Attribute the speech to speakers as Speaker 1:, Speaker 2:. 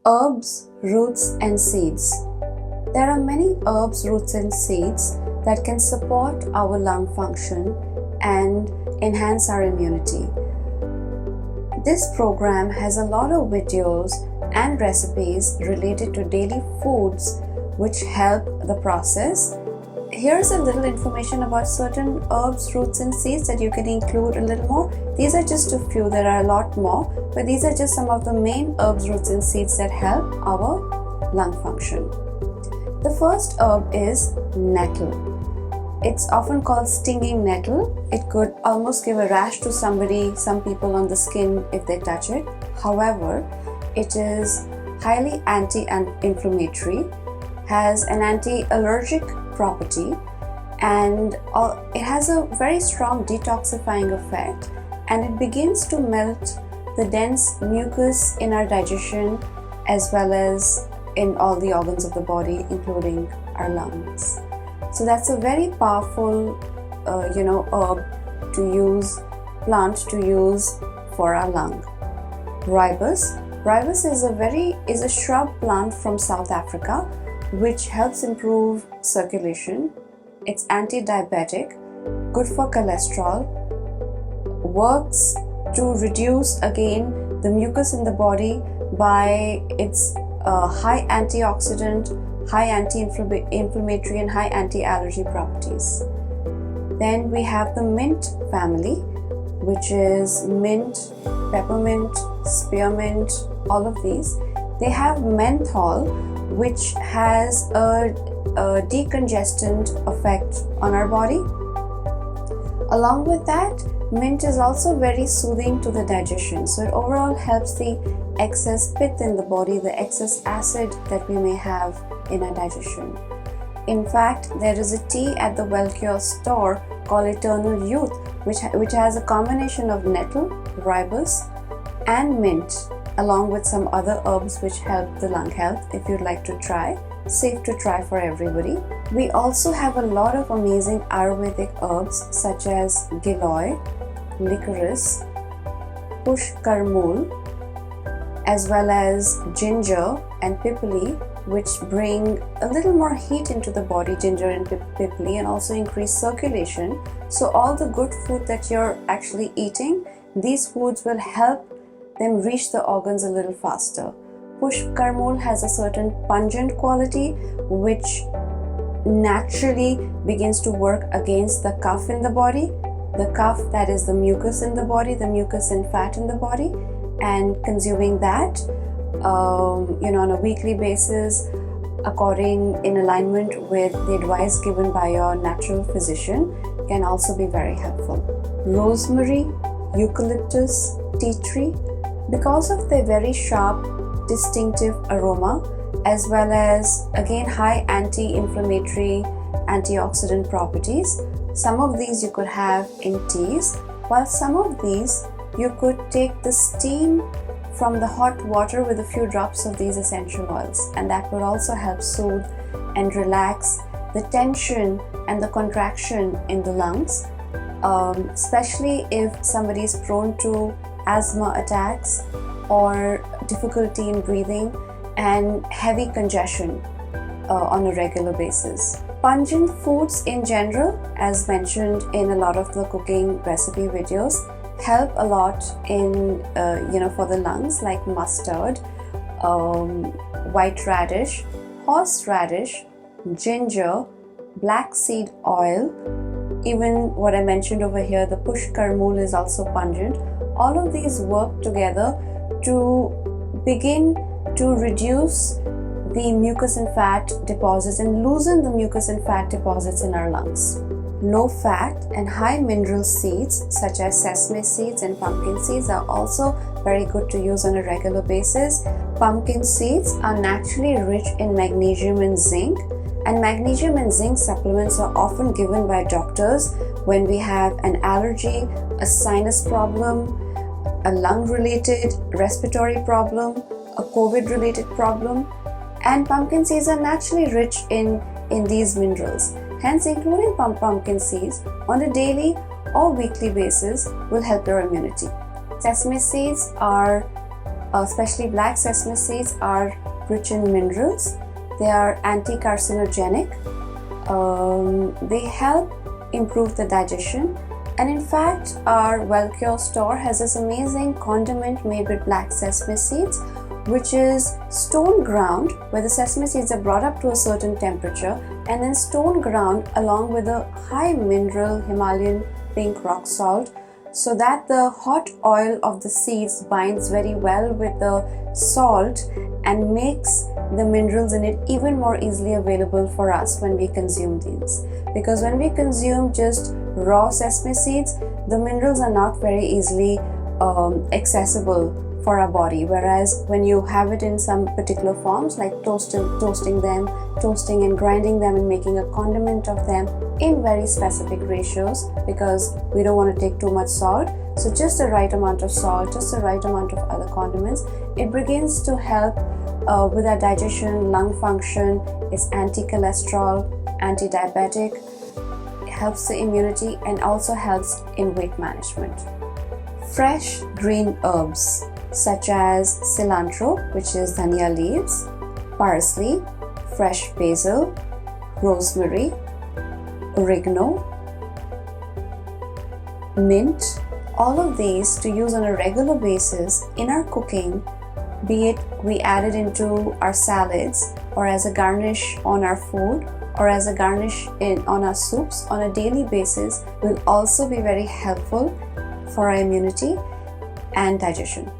Speaker 1: Herbs, roots and seeds. There are many herbs, roots and seeds that can support our lung function and enhance our immunity. This program has a lot of videos and recipes related to daily foods which help the process. Here's a little information about certain herbs, roots and seeds that you can include a little more. These are just a few, there are a lot more, but these are just some of the main herbs, roots and seeds that help our lung function. The first herb is nettle. It's often called stinging nettle. It could almost give a rash to some people on the skin if they touch it. However, it is highly anti-inflammatory, has an anti-allergic property, and it has a very strong detoxifying effect, and it begins to melt the dense mucus in our digestion as well as in all the organs of the body, including our lungs. So that's a very powerful herb to use, plant to use for our lung. Ribus is a shrub plant from South Africa which helps improve circulation. It's anti-diabetic, good for cholesterol, works to reduce again the mucus in the body by its high antioxidant, high anti-inflammatory and high anti-allergy properties. Then we have the mint family, which is mint, peppermint, spearmint, all of these. They have menthol, which has a decongestant effect on our body. Along with that, mint is also very soothing to the digestion, so it overall helps the excess pith in the body, the excess acid that we may have in our digestion. In fact, there is a tea at the Wellcure store called Eternal Youth, which has a combination of nettle, ribus and mint, along with some other herbs which help the lung health. If you'd like to try, safe to try for everybody. We also have a lot of amazing Ayurvedic herbs such as giloy, licorice, pushkarmul, as well as ginger and pipali, which bring a little more heat into the body, ginger and pipali, and also increase circulation. So all the good food that you're actually eating, these foods will help them reach the organs a little faster. Pushkarmul has a certain pungent quality which naturally begins to work against the cough in the body. The cough, that is the mucus in the body, the mucus and fat in the body, and consuming that on a weekly basis in alignment with the advice given by your natural physician can also be very helpful. Rosemary, eucalyptus, tea tree, because of their very sharp, distinctive aroma, as well as again high anti-inflammatory, antioxidant properties, some of these you could have in teas, while some of these you could take the steam from the hot water with a few drops of these essential oils, and that would also help soothe and relax the tension and the contraction in the lungs, especially if somebody is prone to asthma attacks or difficulty in breathing and heavy congestion on a regular basis. Pungent foods in general, as mentioned in a lot of the cooking recipe videos, help a lot in for the lungs, like mustard, white radish, horseradish, ginger, black seed oil, even what I mentioned over here, the pushkarmul is also pungent. All of these work together to begin to reduce the mucus and fat deposits and loosen the mucus and fat deposits in our lungs. Low fat and high mineral seeds such as sesame seeds and pumpkin seeds are also very good to use on a regular basis. Pumpkin seeds are naturally rich in magnesium and zinc, and magnesium and zinc supplements are often given by doctors when we have an allergy, a sinus problem, a lung-related respiratory problem, a COVID-related problem, and pumpkin seeds are naturally rich in these minerals. Hence, including pumpkin seeds on a daily or weekly basis will help your immunity. Sesame seeds are especially black sesame seeds, are rich in minerals. They are anti-carcinogenic. They help improve the digestion. And in fact, our Wellcure store has this amazing condiment made with black sesame seeds, which is stone ground, where the sesame seeds are brought up to a certain temperature and then stone ground along with a high mineral Himalayan pink rock salt, so that the hot oil of the seeds binds very well with the salt and makes the minerals in it even more easily available for us when we consume these. Because when we consume just raw sesame seeds, the minerals are not very easily accessible for our body, whereas when you have it in some particular forms, like toasting and grinding them and making a condiment of them in very specific ratios, because we don't want to take too much salt, so just the right amount of salt, just the right amount of other condiments, it begins to help with our digestion, lung function. It's anti-cholesterol, anti-diabetic, helps the immunity, and also helps in weight management. Fresh green herbs such as cilantro, which is dhania leaves, parsley, fresh basil, rosemary, oregano, mint, all of these to use on a regular basis in our cooking, be it we add it into our salads or as a garnish on our food or as a garnish on our soups on a daily basis, will also be very helpful for our immunity and digestion.